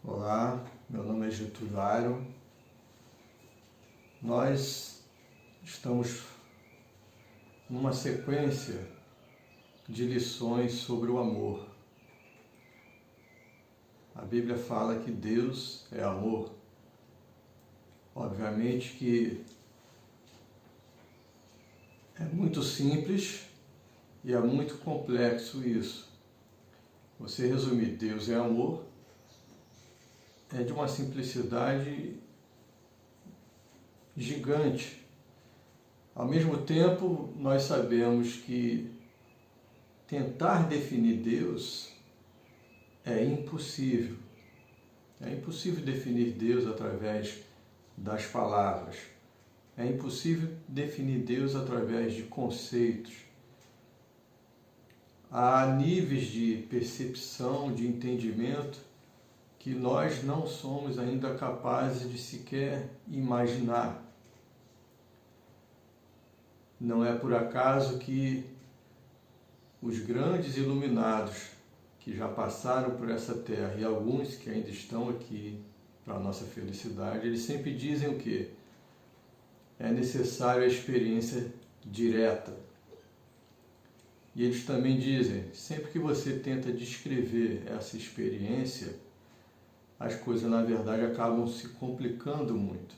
Olá, meu nome é Getúlio Airo. Nós estamos numa sequência de lições sobre o amor. A Bíblia fala que Deus é amor. Obviamente que é muito simples e é muito complexo isso. Você resumir Deus é amor é de uma simplicidade gigante. Ao mesmo tempo, nós sabemos que tentar definir Deus é impossível. É impossível definir Deus através das palavras. É impossível definir Deus através de conceitos. Há níveis de percepção, de entendimento, que nós não somos ainda capazes de sequer imaginar. Não é por acaso que os grandes iluminados que já passaram por essa terra e alguns que ainda estão aqui para a nossa felicidade, eles sempre dizem o quê? É necessário a experiência direta. E eles também dizem, sempre que você tenta descrever essa experiência, as coisas na verdade acabam se complicando muito.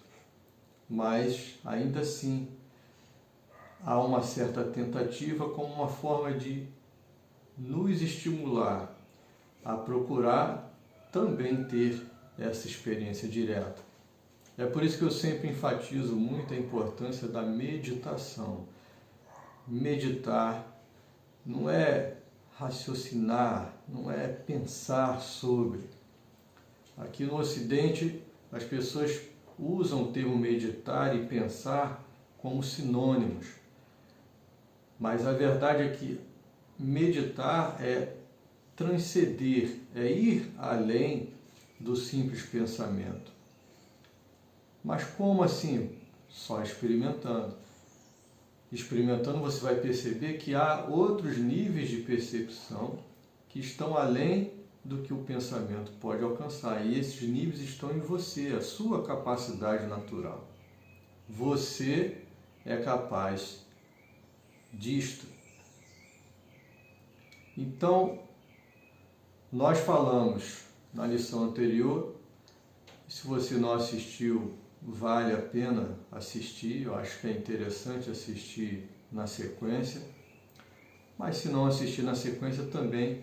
Mas ainda assim, há uma certa tentativa como uma forma de nos estimular a procurar também ter essa experiência direta. É por isso que eu sempre enfatizo muito a importância da meditação. Meditar não é raciocinar, não é pensar sobre. Aqui no Ocidente, as pessoas usam o termo meditar e pensar como sinônimos. Mas a verdade é que meditar é transcender, é ir além do simples pensamento. Mas como assim? Só experimentando. Experimentando você vai perceber que há outros níveis de percepção que estão além do que o pensamento pode alcançar. E esses níveis estão em você, a sua capacidade natural. Você é capaz disto. Então, nós falamos na lição anterior, se você não assistiu, vale a pena assistir, eu acho que é interessante assistir na sequência, mas se não assistir na sequência também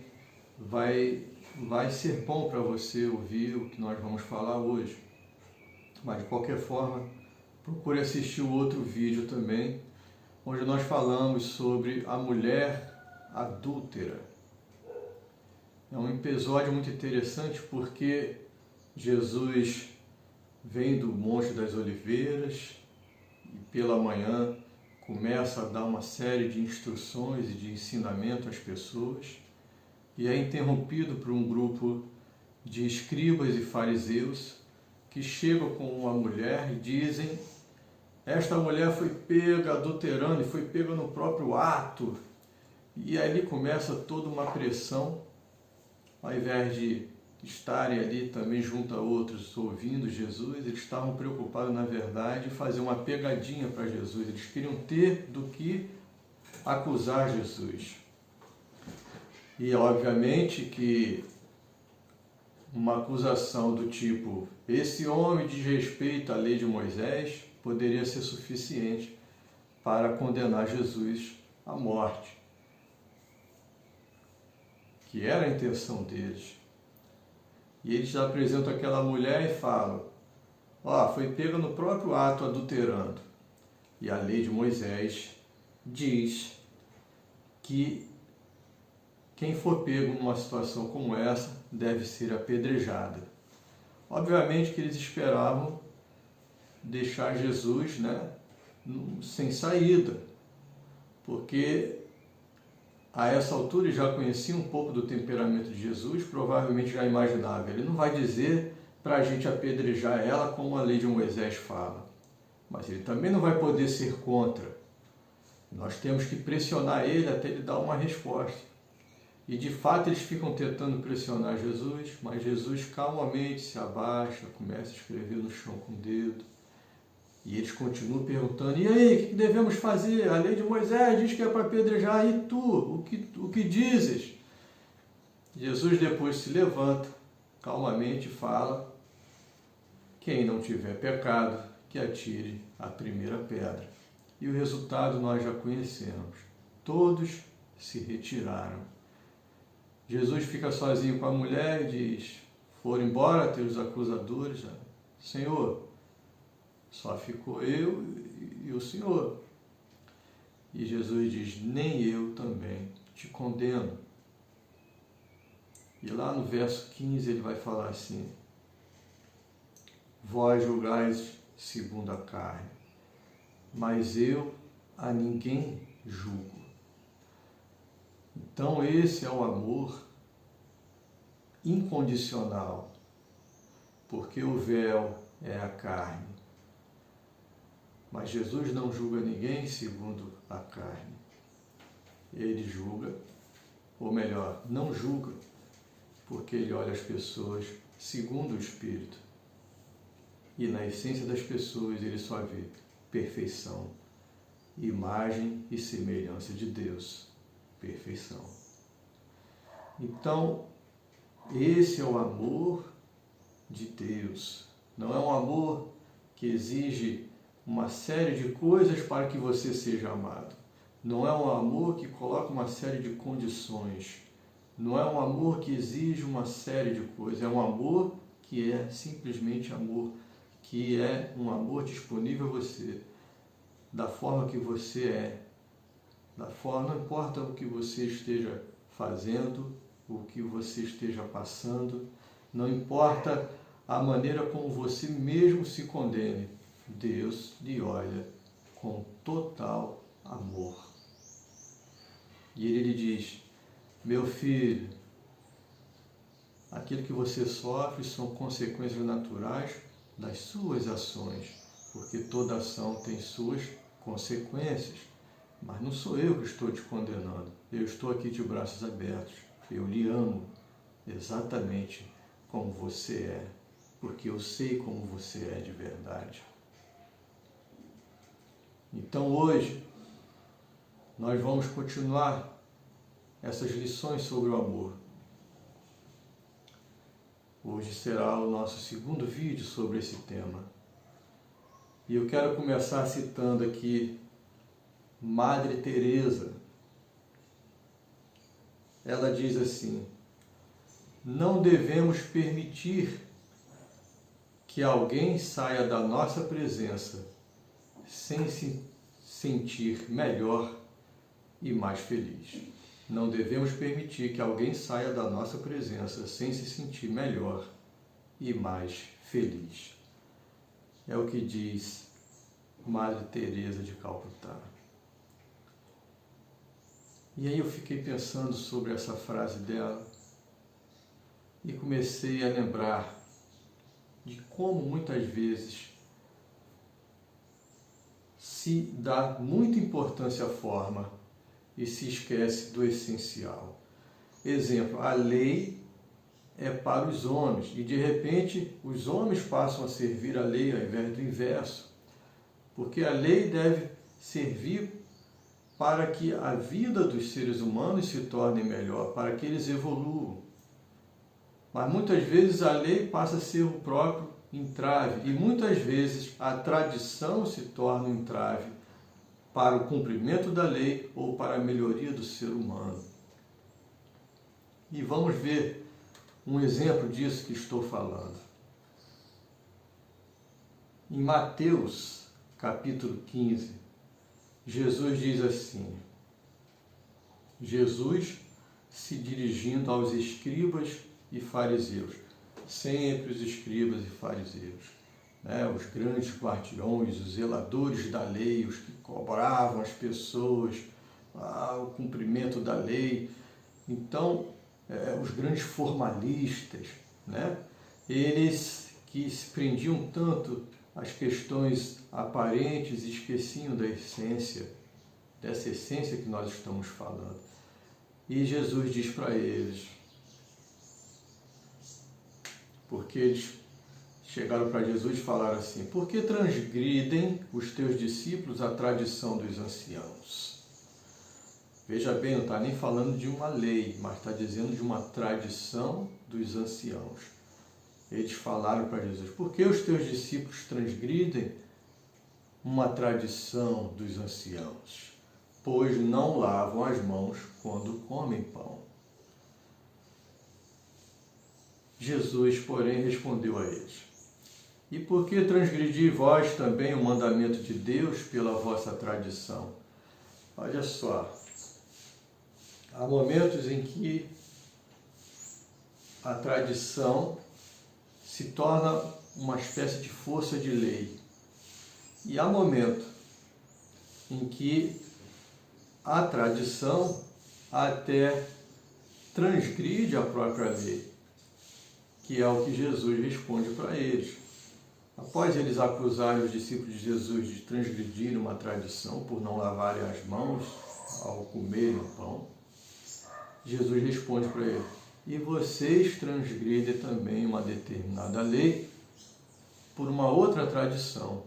vai ser bom para você ouvir o que nós vamos falar hoje. Mas de qualquer forma, procure assistir o outro vídeo também, onde nós falamos sobre a mulher adúltera. É um episódio muito interessante porque Jesus vem do Monte das Oliveiras e pela manhã começa a dar uma série de instruções e de ensinamento às pessoas e é interrompido por um grupo de escribas e fariseus que chegam com uma mulher e dizem: esta mulher foi pega adulterando e foi pega no próprio ato. E ali começa toda uma pressão, ao invés de estarem ali também junto a outros ouvindo Jesus, eles estavam preocupados, na verdade, em fazer uma pegadinha para Jesus. Eles queriam ter do que acusar Jesus. E, obviamente, que uma acusação do tipo, esse homem desrespeita a lei de Moisés, poderia ser suficiente para condenar Jesus à morte, que era a intenção deles. E eles apresentam aquela mulher e falam, foi pega no próprio ato adulterando. E a lei de Moisés diz que quem for pego numa situação como essa deve ser apedrejada. Obviamente que eles esperavam deixar Jesus, sem saída, porque a essa altura ele já conhecia um pouco do temperamento de Jesus, provavelmente já imaginava. Ele não vai dizer para a gente apedrejar ela como a lei de Moisés fala, mas ele também não vai poder ser contra. Nós temos que pressionar ele até ele dar uma resposta. E de fato eles ficam tentando pressionar Jesus, mas Jesus calmamente se abaixa, começa a escrever no chão com o dedo. E eles continuam perguntando, e aí, o que devemos fazer? A lei de Moisés diz que é para apedrejar, e tu, o que dizes? Jesus depois se levanta, calmamente fala, quem não tiver pecado, que atire a primeira pedra. E o resultado nós já conhecemos. Todos se retiraram. Jesus fica sozinho com a mulher e diz, foram embora teus acusadores? Senhor, só ficou eu e o Senhor. E Jesus diz, nem eu também te condeno. E lá no verso 15 ele vai falar assim, vós julgais segundo a carne, mas eu a ninguém julgo. Então esse é o amor incondicional, porque o véu é a carne. Mas Jesus não julga ninguém segundo a carne. Ele julga, ou melhor, não julga, porque ele olha as pessoas segundo o Espírito. E na essência das pessoas ele só vê perfeição, imagem e semelhança de Deus, perfeição. Então, esse é o amor de Deus. Não é um amor que exige uma série de coisas para que você seja amado. Não é um amor que coloca uma série de condições. Não é um amor que exige uma série de coisas. É um amor que é simplesmente amor, que é um amor disponível a você, da forma que você é. Não importa o que você esteja fazendo, o que você esteja passando, não importa a maneira como você mesmo se condene, Deus lhe olha com total amor. E ele lhe diz, meu filho, aquilo que você sofre são consequências naturais das suas ações, porque toda ação tem suas consequências. Mas não sou eu que estou te condenando, eu estou aqui de braços abertos, eu lhe amo exatamente como você é, porque eu sei como você é de verdade. Então hoje, nós vamos continuar essas lições sobre o amor. Hoje será o nosso segundo vídeo sobre esse tema. E eu quero começar citando aqui Madre Teresa. Ela diz assim, não devemos permitir que alguém saia da nossa presença sem se sentir melhor e mais feliz. Não devemos permitir que alguém saia da nossa presença sem se sentir melhor e mais feliz. É o que diz Madre Teresa de Calcutá. E aí eu fiquei pensando sobre essa frase dela e comecei a lembrar de como muitas vezes se dá muita importância à forma e se esquece do essencial. Exemplo, a lei é para os homens e de repente os homens passam a servir a lei ao invés do inverso, porque a lei deve servir para que a vida dos seres humanos se torne melhor, para que eles evoluam. Mas muitas vezes a lei passa a ser o próprio entrave e muitas vezes a tradição se torna um entrave para o cumprimento da lei ou para a melhoria do ser humano. E vamos ver um exemplo disso que estou falando. Em Mateus, capítulo 15, Jesus diz assim, Jesus se dirigindo aos escribas e fariseus, sempre os escribas e fariseus, os grandes guardiões, os zeladores da lei, os que cobravam as pessoas o cumprimento da lei. Então, os grandes formalistas, eles que se prendiam tanto às questões aparentes e esqueciam da essência, dessa essência que nós estamos falando. E Jesus diz para eles, porque eles chegaram para Jesus e falaram assim: por que transgridem os teus discípulos a tradição dos anciãos? Veja bem, não está nem falando de uma lei, mas está dizendo de uma tradição dos anciãos. Eles falaram para Jesus: por que os teus discípulos transgridem uma tradição dos anciãos? Pois não lavam as mãos quando comem pão. Jesus, porém, respondeu a eles: e por que transgredi vós também o mandamento de Deus pela vossa tradição? Olha só, há momentos em que a tradição se torna uma espécie de força de lei. E há momento em que a tradição até transgride a própria lei, que é o que Jesus responde para eles. Após eles acusarem os discípulos de Jesus de transgredir uma tradição por não lavarem as mãos ao comerem o pão, Jesus responde para eles: e vocês transgridem também uma determinada lei por uma outra tradição,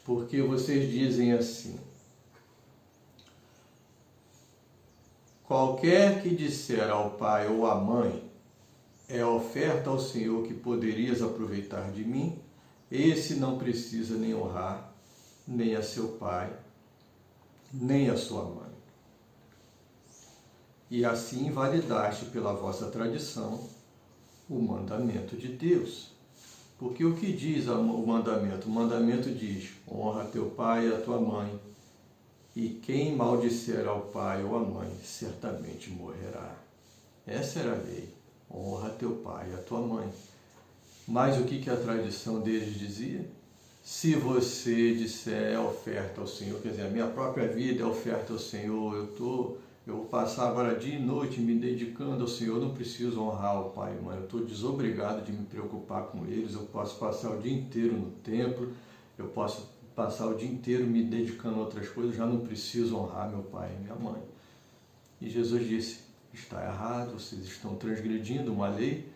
porque vocês dizem assim: qualquer que disser ao pai ou à mãe, é oferta ao Senhor que poderias aproveitar de mim, esse não precisa nem honrar nem a seu pai, nem a sua mãe. E assim invalidaste pela vossa tradição o mandamento de Deus. Porque o que diz o mandamento? O mandamento diz: honra teu pai e a tua mãe, e quem maldisser ao pai ou à mãe certamente morrerá. Essa era a lei: honra teu pai e a tua mãe. Mas o que a tradição deles dizia? Se você disser é oferta ao Senhor, quer dizer, a minha própria vida é oferta ao Senhor, eu vou passar agora dia e noite me dedicando ao Senhor, não preciso honrar o pai e mãe, eu estou desobrigado de me preocupar com eles, eu posso passar o dia inteiro no templo, eu posso passar o dia inteiro me dedicando a outras coisas, já não preciso honrar meu pai e minha mãe. E Jesus disse: está errado, vocês estão transgredindo uma lei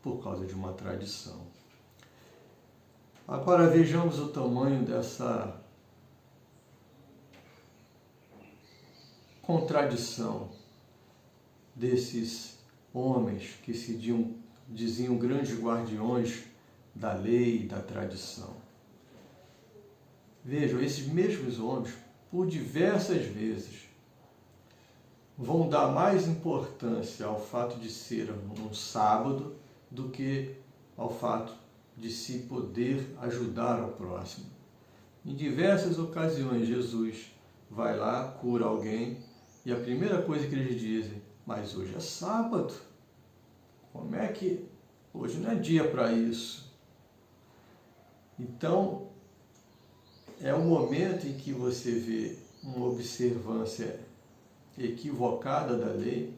por causa de uma tradição. Agora vejamos o tamanho dessa contradição desses homens que se diziam grandes guardiões da lei e da tradição. Vejam, esses mesmos homens, por diversas vezes, vão dar mais importância ao fato de ser um sábado do que ao fato de se poder ajudar ao próximo. Em diversas ocasiões, Jesus vai lá, cura alguém, e a primeira coisa que eles dizem: mas hoje é sábado, como é que hoje não é dia para isso? Então, é um momento em que você vê uma observância equivocada da lei,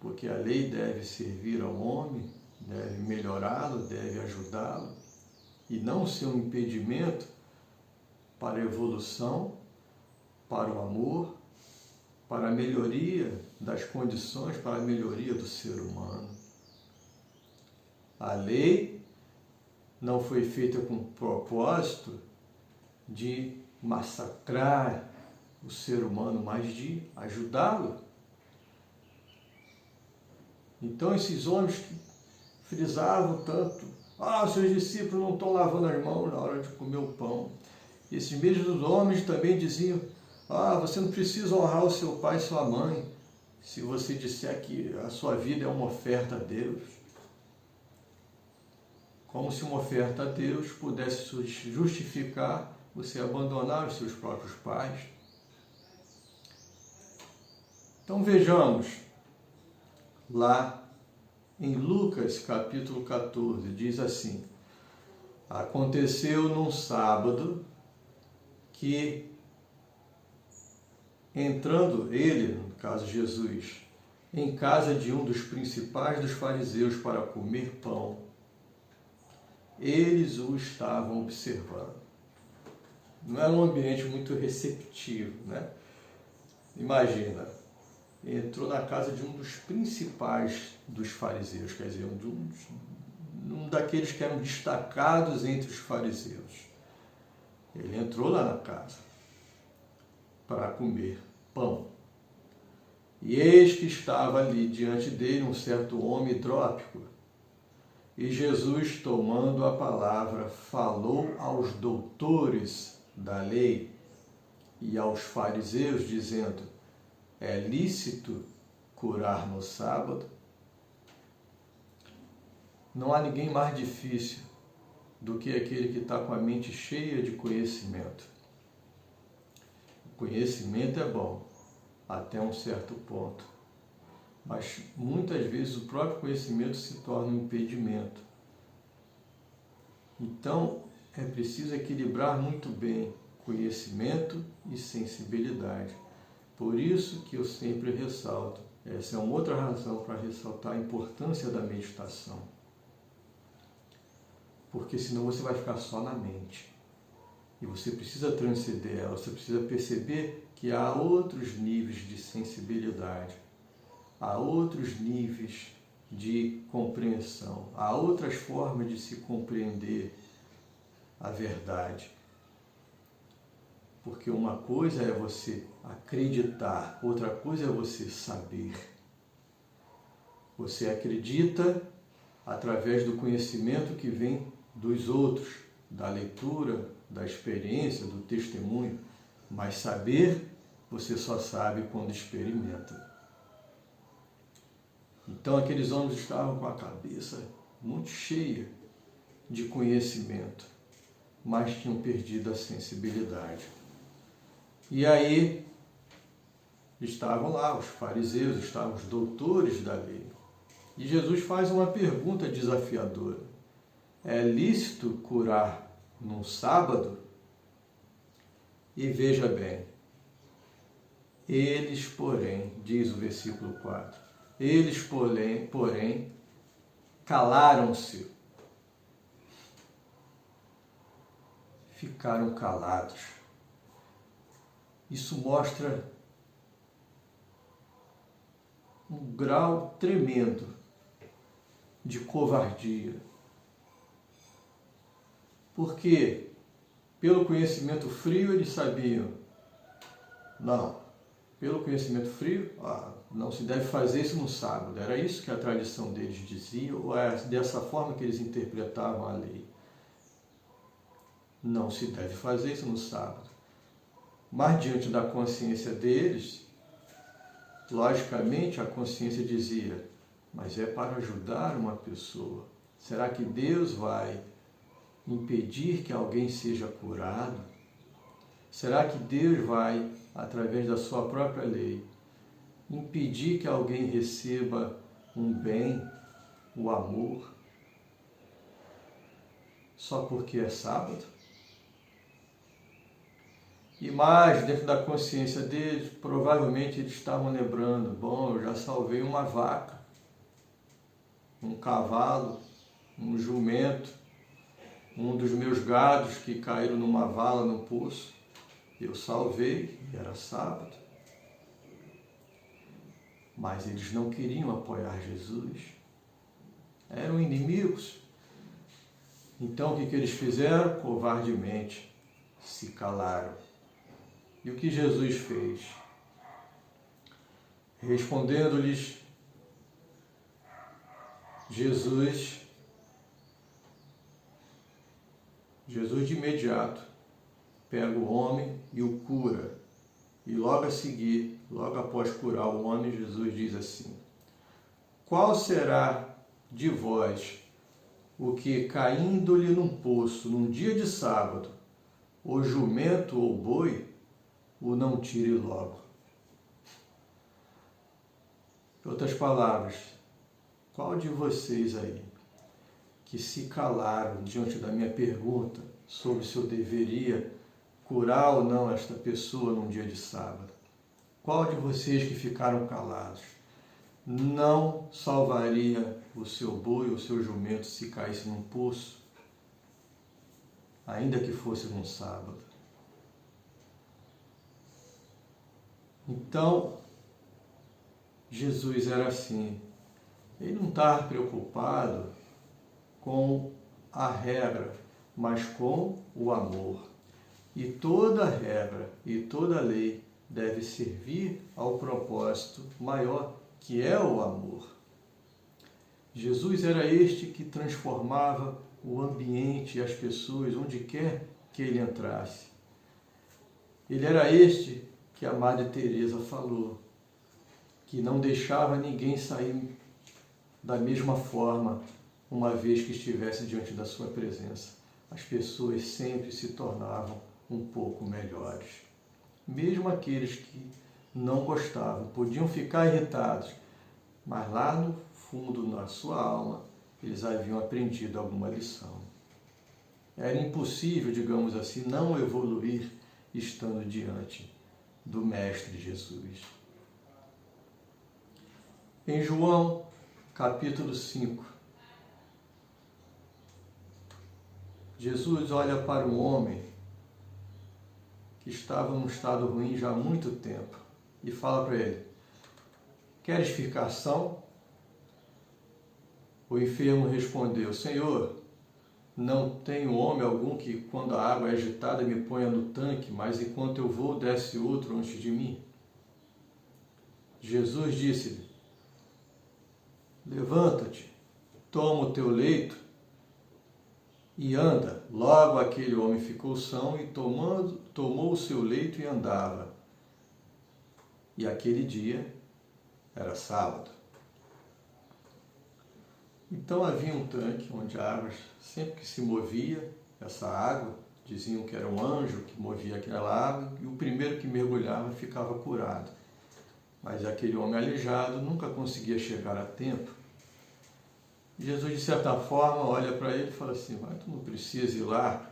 porque a lei deve servir ao homem, deve melhorá-lo, deve ajudá-lo, e não ser um impedimento para a evolução, para o amor, para a melhoria das condições, para a melhoria do ser humano. A lei não foi feita com o propósito de massacrar o ser humano, mas de ajudá-lo. Então esses homens que frisavam tanto: seus discípulos não estão lavando as mãos na hora de comer o pão. Esses mesmos homens também diziam: você não precisa honrar o seu pai e sua mãe se você disser que a sua vida é uma oferta a Deus. Como se uma oferta a Deus pudesse justificar você abandonar os seus próprios pais. Então vejamos, lá em Lucas capítulo 14, diz assim: aconteceu num sábado que, entrando ele, no caso Jesus, em casa de um dos principais dos fariseus para comer pão, eles o estavam observando. Não era um ambiente muito receptivo, né? Imagina, entrou na casa de um dos principais dos fariseus, quer dizer, um daqueles que eram destacados entre os fariseus. Ele entrou lá na casa para comer pão. E eis que estava ali diante dele um certo homem hidrópico. E Jesus, tomando a palavra, falou aos doutores da lei e aos fariseus, dizendo: é lícito curar no sábado? Não há ninguém mais difícil do que aquele que está com a mente cheia de conhecimento. O conhecimento é bom até um certo ponto, mas muitas vezes o próprio conhecimento se torna um impedimento. Então, é preciso equilibrar muito bem conhecimento e sensibilidade. Por isso que eu sempre ressalto, essa é uma outra razão para ressaltar a importância da meditação. Porque senão você vai ficar só na mente. E você precisa transcender ela, você precisa perceber que há outros níveis de sensibilidade, há outros níveis de compreensão, há outras formas de se compreender a verdade. Porque uma coisa é você acreditar, outra coisa é você saber. Você acredita através do conhecimento que vem dos outros, da leitura, da experiência, do testemunho, mas saber você só sabe quando experimenta. Então aqueles homens estavam com a cabeça muito cheia de conhecimento, mas tinham perdido a sensibilidade. E aí estavam lá os fariseus, estavam os doutores da lei. E Jesus faz uma pergunta desafiadora: é lícito curar num sábado? E veja bem, eles, porém, diz o versículo 4, eles, porém, calaram-se, ficaram calados. Isso mostra um grau tremendo de covardia. Porque, pelo conhecimento frio, eles sabiam, não, pelo conhecimento frio, não se deve fazer isso no sábado. Era isso que a tradição deles dizia, ou é dessa forma que eles interpretavam a lei. Não se deve fazer isso no sábado. Mas diante da consciência deles, logicamente a consciência dizia, mas é para ajudar uma pessoa. Será que Deus vai impedir que alguém seja curado? Será que Deus vai, através da sua própria lei, impedir que alguém receba um bem, o amor, só porque é sábado? E mais, dentro da consciência deles, provavelmente eles estavam lembrando, bom, eu já salvei uma vaca, um cavalo, um jumento, um dos meus gados que caíram numa vala, num poço. Eu salvei, era sábado. Mas eles não queriam apoiar Jesus. Eram inimigos. Então o que eles fizeram? Covardemente se calaram. E o que Jesus fez? Respondendo-lhes, Jesus de imediato pega o homem e o cura. E logo a seguir, logo após curar o homem, Jesus diz assim: qual será de vós o que, caindo-lhe num poço, num dia de sábado, o jumento ou boi, o não tire logo? Em outras palavras, qual de vocês aí que se calaram diante da minha pergunta sobre se eu deveria curar ou não esta pessoa num dia de sábado? Qual de vocês que ficaram calados não salvaria o seu boi ou o seu jumento se caísse num poço, ainda que fosse num sábado? Então, Jesus era assim. Ele não estava preocupado com a regra, mas com o amor. E toda regra e toda lei deve servir ao propósito maior, que é o amor. Jesus era este que transformava o ambiente e as pessoas onde quer que ele entrasse. Ele era este que a Madre Teresa falou, que não deixava ninguém sair da mesma forma uma vez que estivesse diante da sua presença. As pessoas sempre se tornavam um pouco melhores. Mesmo aqueles que não gostavam, podiam ficar irritados, mas lá no fundo, na sua alma, eles haviam aprendido alguma lição. Era impossível, digamos assim, não evoluir estando diante do Mestre Jesus. Em João, capítulo 5, Jesus olha para um homem que estava num estado ruim já há muito tempo e fala para ele: queres ficar são? O enfermo respondeu: Senhor, não tenho homem algum que, quando a água é agitada, me ponha no tanque, mas enquanto eu vou, desce outro antes de mim. Jesus disse-lhe: levanta-te, toma o teu leito e anda. Logo aquele homem ficou são e tomou o seu leito e andava. E aquele dia era sábado. Então havia um tanque onde a água, sempre que se movia, essa água, diziam que era um anjo que movia aquela água, e o primeiro que mergulhava ficava curado. Mas aquele homem aleijado nunca conseguia chegar a tempo. Jesus, de certa forma, olha para ele e fala assim: mas tu não precisa ir lá.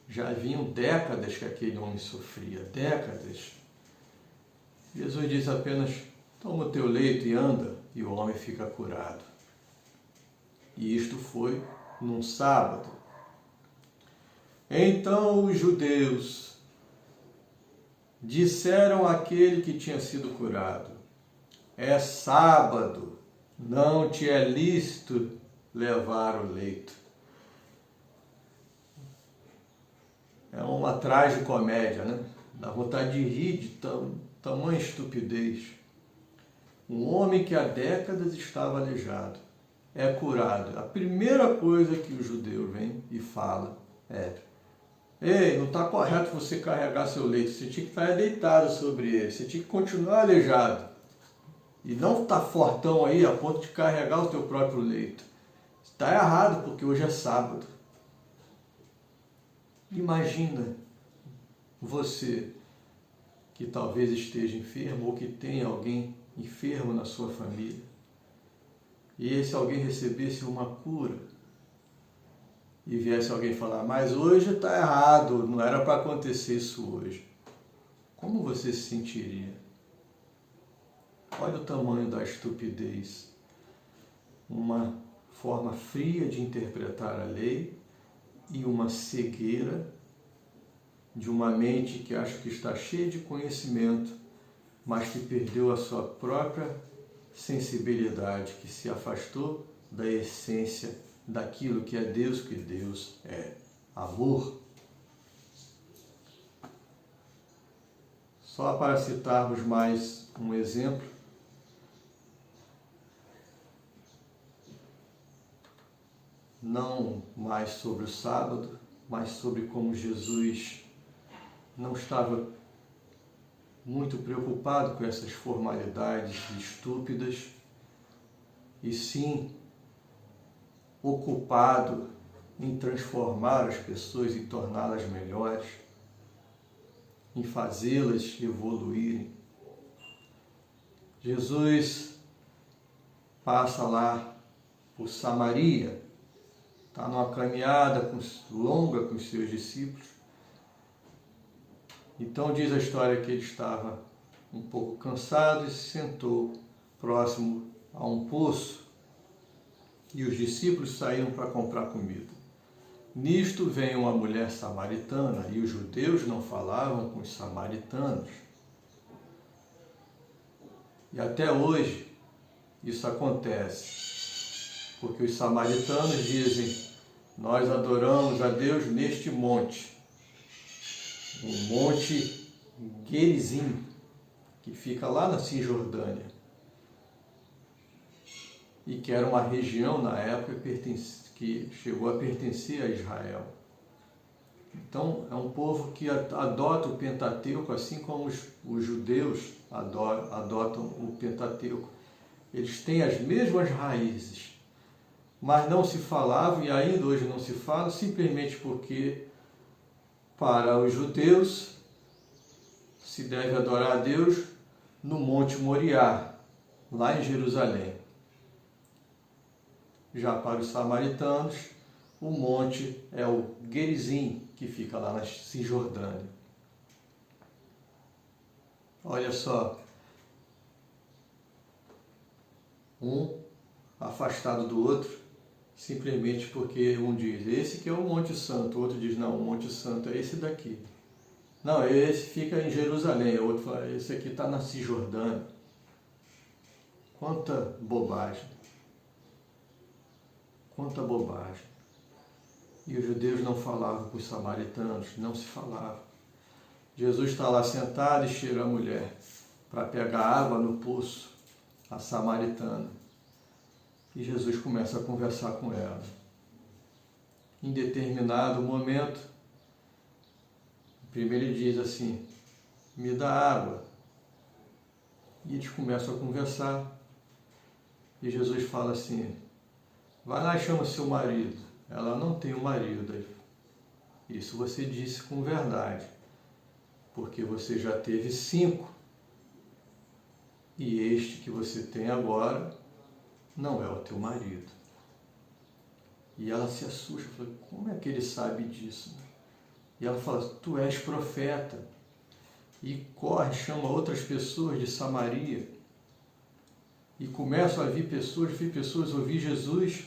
Já haviam décadas que aquele homem sofria, décadas. Jesus diz apenas: toma o teu leito e anda, e o homem fica curado. E isto foi num sábado. Então os judeus disseram àquele que tinha sido curado: é sábado, não te é lícito levar o leito. É uma tragicomédia, né? Dá vontade de rir de tamanha estupidez. Um homem que há décadas estava aleijado é curado. A primeira coisa que o judeu vem e fala é: ei, não está correto você carregar seu leito, você tinha que estar deitado sobre ele, você tinha que continuar aleijado. E não estar fortão aí a ponto de carregar o teu próprio leito. Está errado, porque hoje é sábado. Imagina você que talvez esteja enfermo ou que tenha alguém enfermo na sua família, e esse alguém recebesse uma cura, e viesse alguém falar: mas hoje está errado, não era para acontecer isso hoje. Como você se sentiria? Olha o tamanho da estupidez. Uma forma fria de interpretar a lei e uma cegueira de uma mente que acha que está cheia de conhecimento, mas que perdeu a sua própria sensibilidade, que se afastou da essência daquilo que é Deus, que Deus é amor. Só para citarmos mais um exemplo, não mais sobre o sábado, mas sobre como Jesus não estava muito preocupado com essas formalidades estúpidas, e sim ocupado em transformar as pessoas e torná-las melhores, em fazê-las evoluírem. Jesus passa lá por Samaria, está numa caminhada longa com os seus discípulos. Então diz a história que ele estava um pouco cansado e se sentou próximo a um poço, e os discípulos saíram para comprar comida. Nisto vem uma mulher samaritana, e os judeus não falavam com os samaritanos. E até hoje isso acontece, porque os samaritanos dizem: nós adoramos a Deus neste monte, o Monte Gerizim, que fica lá na Cisjordânia, e que era uma região na época que chegou a pertencer a Israel. Então é um povo que adota o Pentateuco, assim como os judeus adotam o Pentateuco. Eles têm as mesmas raízes, mas não se falavam, e ainda hoje não se fala, simplesmente porque para os judeus se deve adorar a Deus no Monte Moriá, lá em Jerusalém. Já para os samaritanos, o monte é o Gerizim, que fica lá na Cisjordânia. Olha só, um afastado do outro, simplesmente porque um diz: esse que é o Monte Santo, o outro diz: não, o Monte Santo é esse daqui. Não, esse fica em Jerusalém, o outro fala: esse aqui está na Cisjordânia. Quanta bobagem. Quanta bobagem. E os judeus não falavam com os samaritanos, não se falava. Jesus está lá sentado e chega a mulher para pegar água no poço, a samaritana. E Jesus começa a conversar com ela. Em determinado momento, primeiro ele diz assim: me dá água. E eles começam a conversar. E Jesus fala assim: vai lá e chama seu marido. Ela: não tem um marido. Isso você disse com verdade, porque você já teve 5, e este que você tem agora não é o teu marido. E ela se assusta, fala: como é que ele sabe disso? E ela fala: tu és profeta. E corre, chama outras pessoas de Samaria. E começam a vir pessoas ouvir Jesus.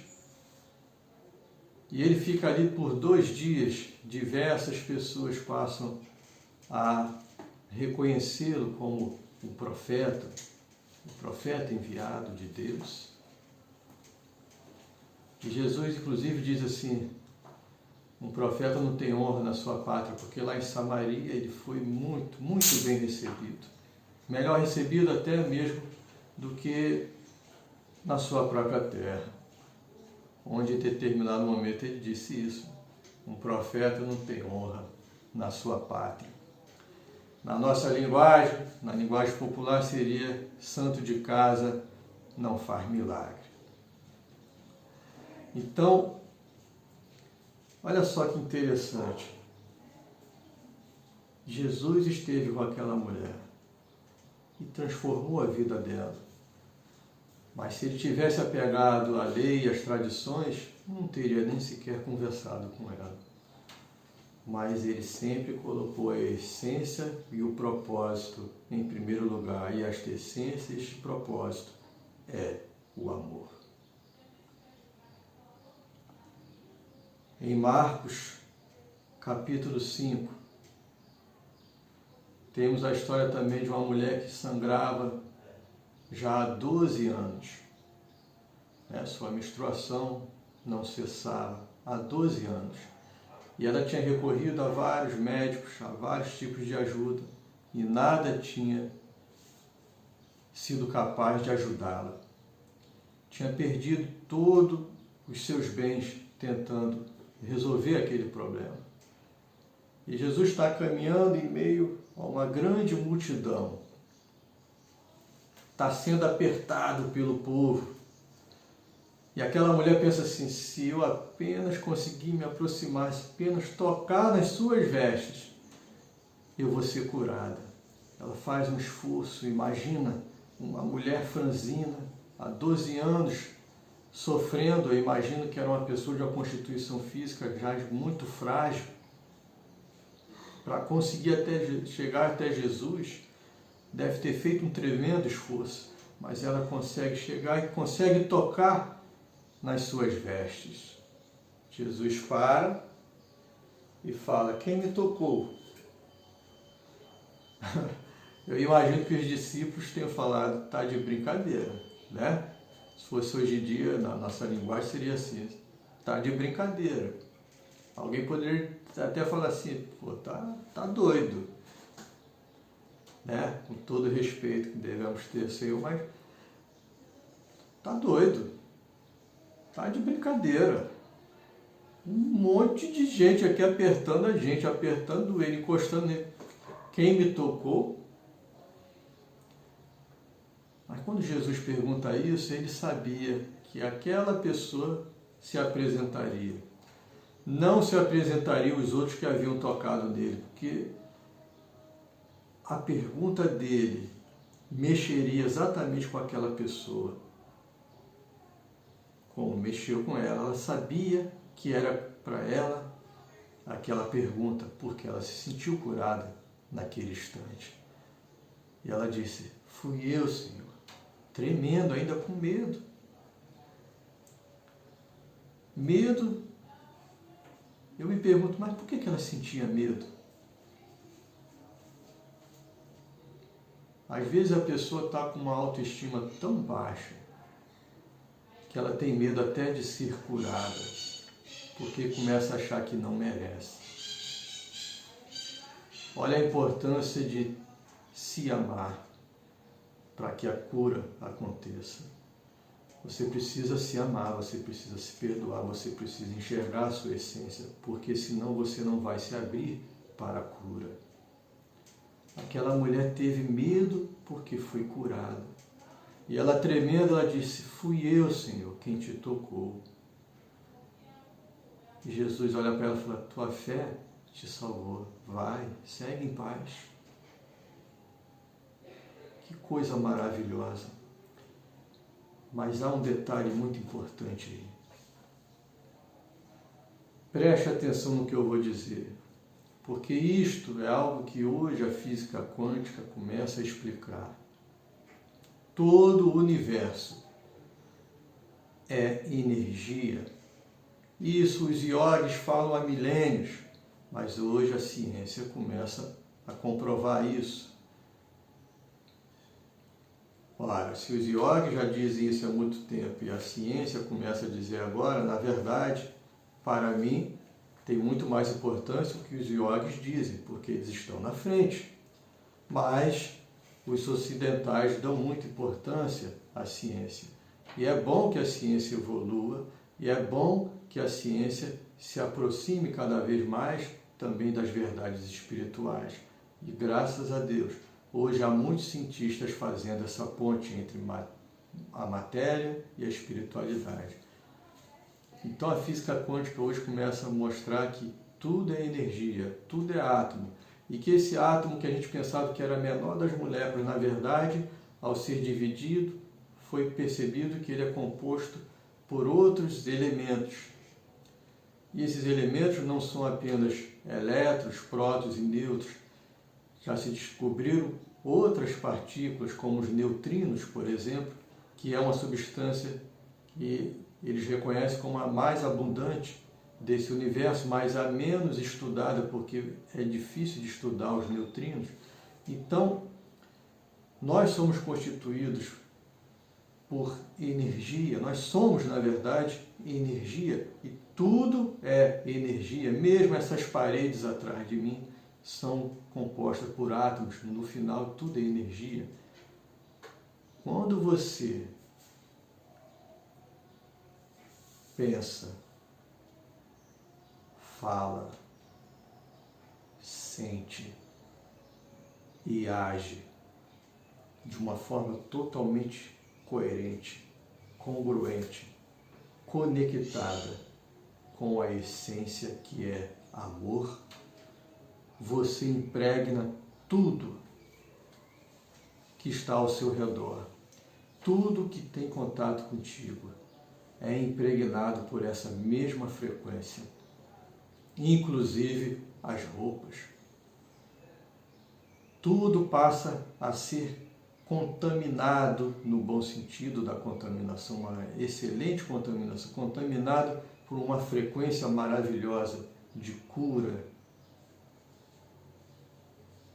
E ele fica ali por 2 dias. Diversas pessoas passam a reconhecê-lo como o profeta enviado de Deus. E Jesus, inclusive, diz assim: um profeta não tem honra na sua pátria, porque lá em Samaria ele foi muito, muito bem recebido. Melhor recebido até mesmo do que na sua própria terra, onde em determinado momento ele disse isso: um profeta não tem honra na sua pátria. Na nossa linguagem, na linguagem popular, seria: santo de casa não faz milagre. Então, olha só que interessante. Jesus esteve com aquela mulher e transformou a vida dela. Mas se ele tivesse apegado à lei e às tradições, não teria nem sequer conversado com ela. Mas ele sempre colocou a essência e o propósito em primeiro lugar. E esta essência, este propósito é o amor. Em Marcos, capítulo 5, temos a história também de uma mulher que sangrava já há 12 anos. Sua menstruação não cessava há 12 anos. E ela tinha recorrido a vários médicos, a vários tipos de ajuda, e nada tinha sido capaz de ajudá-la. Tinha perdido todos os seus bens tentando resolver aquele problema. E Jesus está caminhando em meio a uma grande multidão. Está sendo apertado pelo povo. E aquela mulher pensa assim: se eu apenas conseguir me aproximar, se apenas tocar nas suas vestes, eu vou ser curada. Ela faz um esforço. Imagina uma mulher franzina, há 12 anos, sofrendo. Eu imagino que era uma pessoa de uma constituição física já muito frágil. Para conseguir chegar até Jesus, deve ter feito um tremendo esforço. Mas ela consegue chegar e consegue tocar nas suas vestes. Jesus para e fala: quem me tocou? Eu imagino que os discípulos tenham falado, tá de brincadeira, né? Se fosse hoje em dia, na nossa linguagem seria assim, tá de brincadeira. Alguém poderia até falar assim, pô, tá doido, né? Com todo o respeito que devemos ter, Senhor, mas tá doido, tá de brincadeira. Um monte de gente aqui apertando a gente, apertando ele, encostando nele. Quem me tocou? Mas quando Jesus pergunta isso, ele sabia que aquela pessoa se apresentaria. Não se apresentariam os outros que haviam tocado nele, porque a pergunta dele mexeria exatamente com aquela pessoa. Como mexeu com ela, ela sabia que era para ela aquela pergunta, porque ela se sentiu curada naquele instante. E ela disse, fui eu, Senhor, tremendo, ainda com medo. Medo, eu me pergunto, mas por que ela sentia medo? Às vezes a pessoa está com uma autoestima tão baixa que ela tem medo até de ser curada, porque começa a achar que não merece. Olha a importância de se amar para que a cura aconteça. Você precisa se amar, você precisa se perdoar, você precisa enxergar a sua essência, porque senão você não vai se abrir para a cura. Aquela mulher teve medo porque foi curada. E ela tremendo, ela disse, fui eu, Senhor, quem te tocou. E Jesus olha para ela e fala, tua fé te salvou, vai, segue em paz. Que coisa maravilhosa. Mas há um detalhe muito importante aí. Preste atenção no que eu vou dizer, porque isto é algo que hoje a física quântica começa a explicar. Todo o universo é energia. Isso os iogues falam há milênios, mas hoje a ciência começa a comprovar isso. Ora, se os iogues já dizem isso há muito tempo e a ciência começa a dizer agora, na verdade, para mim, tem muito mais importância o que os iogues dizem, porque eles estão na frente. Mas os ocidentais dão muita importância à ciência. E é bom que a ciência evolua, e é bom que a ciência se aproxime cada vez mais também das verdades espirituais. E graças a Deus, hoje há muitos cientistas fazendo essa ponte entre a matéria e a espiritualidade. Então a física quântica hoje começa a mostrar que tudo é energia, tudo é átomo. E que esse átomo que a gente pensava que era menor das moléculas, na verdade, ao ser dividido, foi percebido que ele é composto por outros elementos. E esses elementos não são apenas elétrons, prótons e nêutrons. Já se descobriram outras partículas, como os neutrinos, por exemplo, que é uma substância que eles reconhecem como a mais abundante desse universo, mas a menos estudada, porque é difícil de estudar os neutrinos. Então, nós somos constituídos por energia, nós somos, na verdade, energia, e tudo é energia, mesmo essas paredes atrás de mim são compostas por átomos, no final tudo é energia. Quando você pensa, fala, sente e age de uma forma totalmente coerente, congruente, conectada com a essência que é amor, você impregna tudo que está ao seu redor, tudo que tem contato contigo é impregnado por essa mesma frequência, inclusive as roupas. Tudo passa a ser contaminado, no bom sentido da contaminação, uma excelente contaminação, contaminado por uma frequência maravilhosa de cura,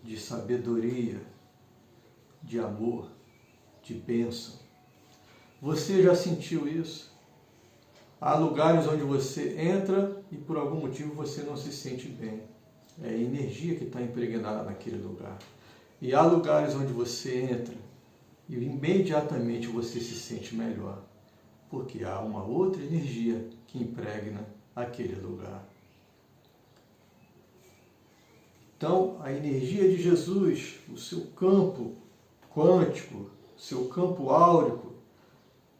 de sabedoria, de amor, de bênção. Você já sentiu isso? Há lugares onde você entra e por algum motivo você não se sente bem. É a energia que está impregnada naquele lugar. E há lugares onde você entra e imediatamente você se sente melhor, porque há uma outra energia que impregna aquele lugar. Então, a energia de Jesus, o seu campo quântico, o seu campo áurico,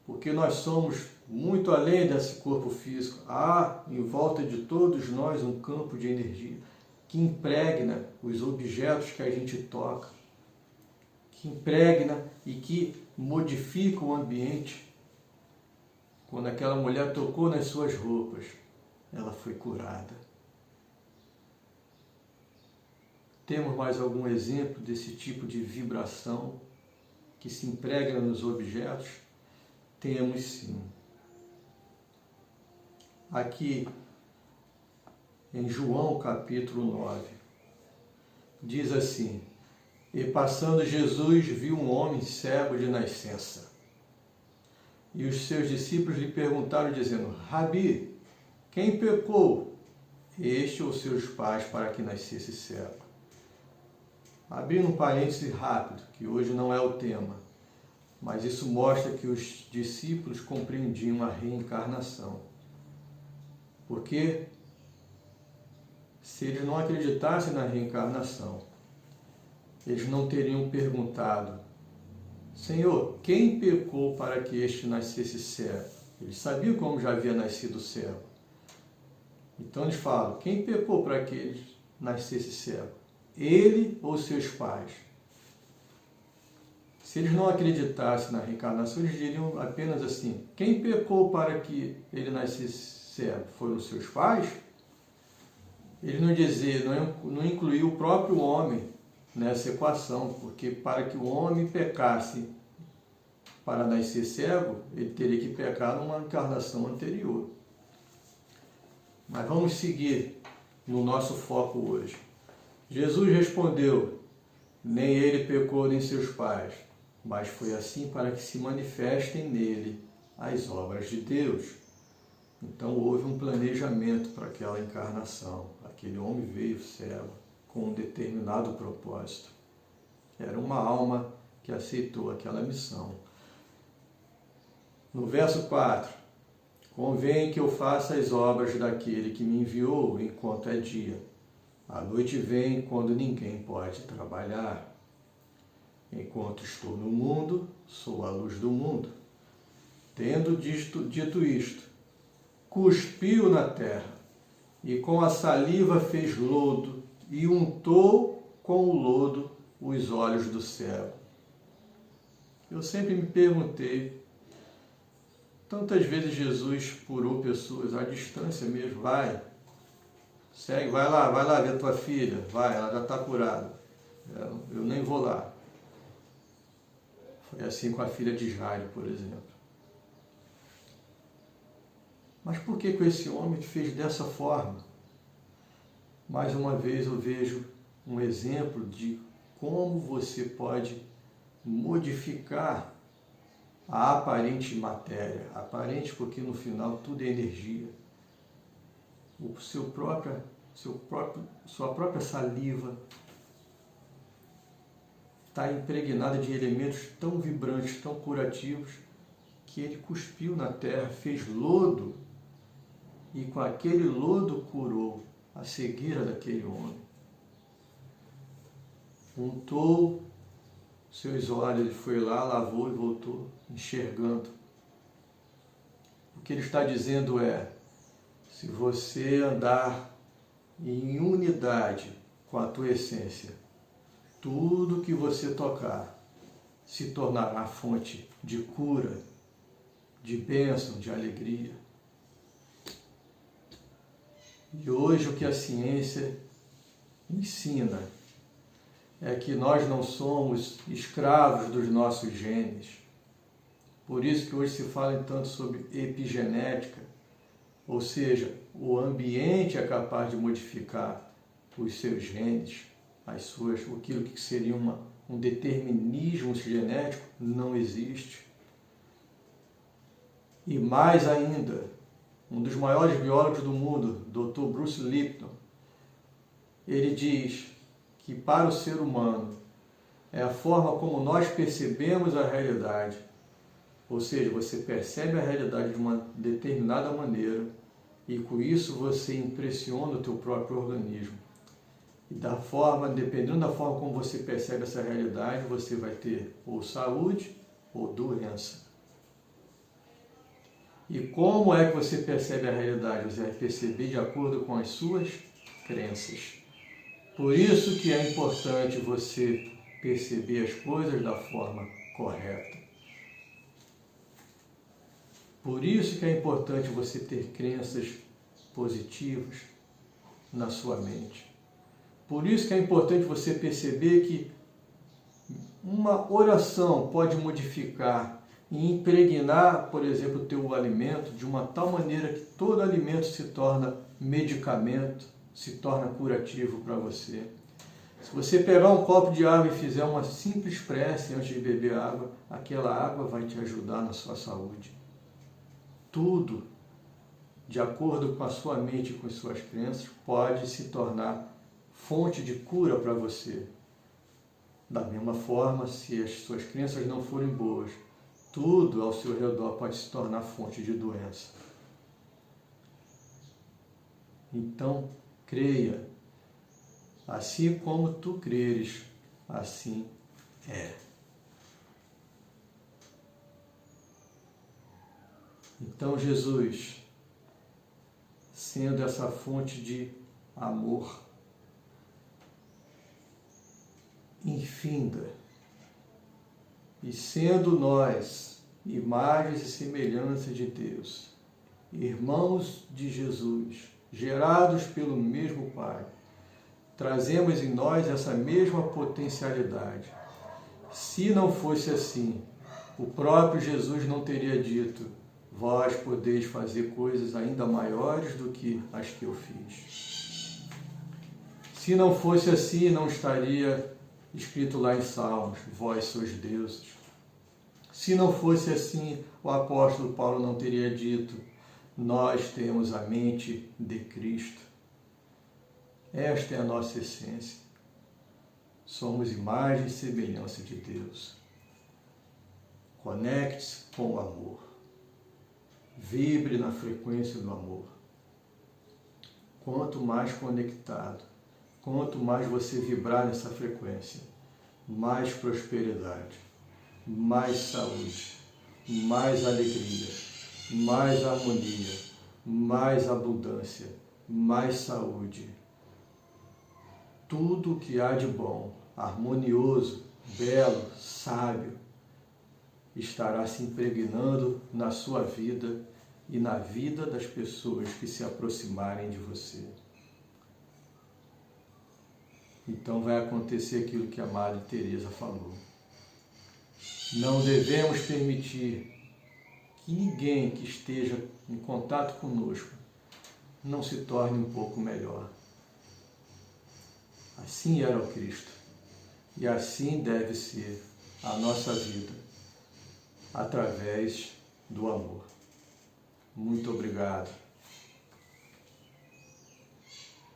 porque nós somos muito além desse corpo físico, há em volta de todos nós um campo de energia que impregna os objetos que a gente toca, que impregna e que modifica o ambiente. Quando aquela mulher tocou nas suas roupas, ela foi curada. Temos mais algum exemplo desse tipo de vibração que se impregna nos objetos? Temos sim. Aqui em João capítulo 9, diz assim: E passando Jesus viu um homem cego de nascença. E os seus discípulos lhe perguntaram, dizendo: Rabi, quem pecou, este ou seus pais, para que nascesse cego? Abrindo um parêntese rápido, que hoje não é o tema, mas isso mostra que os discípulos compreendiam a reencarnação. Porque se eles não acreditassem na reencarnação, eles não teriam perguntado: Senhor, quem pecou para que este nascesse cego? Eles sabiam como já havia nascido cego. Então eles falam: quem pecou para que ele nascesse cego? Ele ou seus pais? Se eles não acreditassem na reencarnação, eles diriam apenas assim: quem pecou para que ele nascesse cego? Foram os seus pais? Ele não incluiu o próprio homem nessa equação, porque para que o homem pecasse para nascer cego, ele teria que pecar numa encarnação anterior. Mas vamos seguir no nosso foco hoje. Jesus respondeu: nem ele pecou nem seus pais, mas foi assim para que se manifestem nele as obras de Deus. Então houve um planejamento para aquela encarnação. Aquele homem veio cego com um determinado propósito. Era uma alma que aceitou aquela missão. No verso 4, convém que eu faça as obras daquele que me enviou enquanto é dia. A noite vem quando ninguém pode trabalhar. Enquanto estou no mundo, sou a luz do mundo. Tendo dito isto, cuspiu na terra, e com a saliva fez lodo, e untou com o lodo os olhos do cego. Eu sempre me perguntei, tantas vezes Jesus curou pessoas à distância mesmo: vai, segue, vai lá ver a tua filha, vai, ela já está curada, eu nem vou lá. Foi assim com a filha de Jairo, por exemplo. Mas por que esse homem fez dessa forma? Mais uma vez eu vejo um exemplo de como você pode modificar a aparente matéria. Aparente porque no final tudo é energia. Sua própria saliva está impregnada de elementos tão vibrantes, tão curativos, que ele cuspiu na terra, fez lodo, e com aquele lodo curou a cegueira daquele homem. Untou seus olhos, ele foi lá, lavou e voltou enxergando. O que ele está dizendo é: se você andar em unidade com a tua essência, tudo que você tocar se tornará fonte de cura, de bênção, de alegria. E hoje o que a ciência ensina é que nós não somos escravos dos nossos genes. Por isso que hoje se fala tanto sobre epigenética, ou seja, o ambiente é capaz de modificar os seus genes, aquilo que seria um determinismo genético, não existe. E mais ainda, um dos maiores biólogos do mundo, Dr. Bruce Lipton, ele diz que para o ser humano é a forma como nós percebemos a realidade, ou seja, você percebe a realidade de uma determinada maneira e com isso você impressiona o teu próprio organismo. E dependendo da forma como você percebe essa realidade, você vai ter ou saúde ou doença. E como é que você percebe a realidade? Você vai perceber de acordo com as suas crenças. Por isso que é importante você perceber as coisas da forma correta. Por isso que é importante você ter crenças positivas na sua mente. Por isso que é importante você perceber que uma oração pode modificar e impregnar, por exemplo, o teu alimento de uma tal maneira que todo alimento se torna medicamento, se torna curativo para você. Se você pegar um copo de água e fizer uma simples prece antes de beber água, aquela água vai te ajudar na sua saúde. Tudo, de acordo com a sua mente e com as suas crenças, pode se tornar fonte de cura para você. Da mesma forma, se as suas crenças não forem boas, tudo ao seu redor pode se tornar fonte de doença. Então, creia. Assim como tu creres, assim é. Então, Jesus, sendo essa fonte de amor infinda, e sendo nós imagens e semelhanças de Deus, irmãos de Jesus, gerados pelo mesmo Pai, trazemos em nós essa mesma potencialidade. Se não fosse assim, o próprio Jesus não teria dito: vós podeis fazer coisas ainda maiores do que as que eu fiz. Se não fosse assim, não estaria escrito lá em Salmos: vós sois deuses. Se não fosse assim, o apóstolo Paulo não teria dito: nós temos a mente de Cristo. Esta é a nossa essência. Somos imagem e semelhança de Deus. Conecte-se com o amor. Vibre na frequência do amor. Quanto mais conectado, quanto mais você vibrar nessa frequência, mais prosperidade, mais saúde, mais alegria, mais harmonia, mais abundância, mais saúde. Tudo que há de bom, harmonioso, belo, sábio, estará se impregnando na sua vida e na vida das pessoas que se aproximarem de você. Então vai acontecer aquilo que a Madre Teresa falou. Não devemos permitir que ninguém que esteja em contato conosco não se torne um pouco melhor. Assim era o Cristo. E assim deve ser a nossa vida, através do amor. Muito obrigado.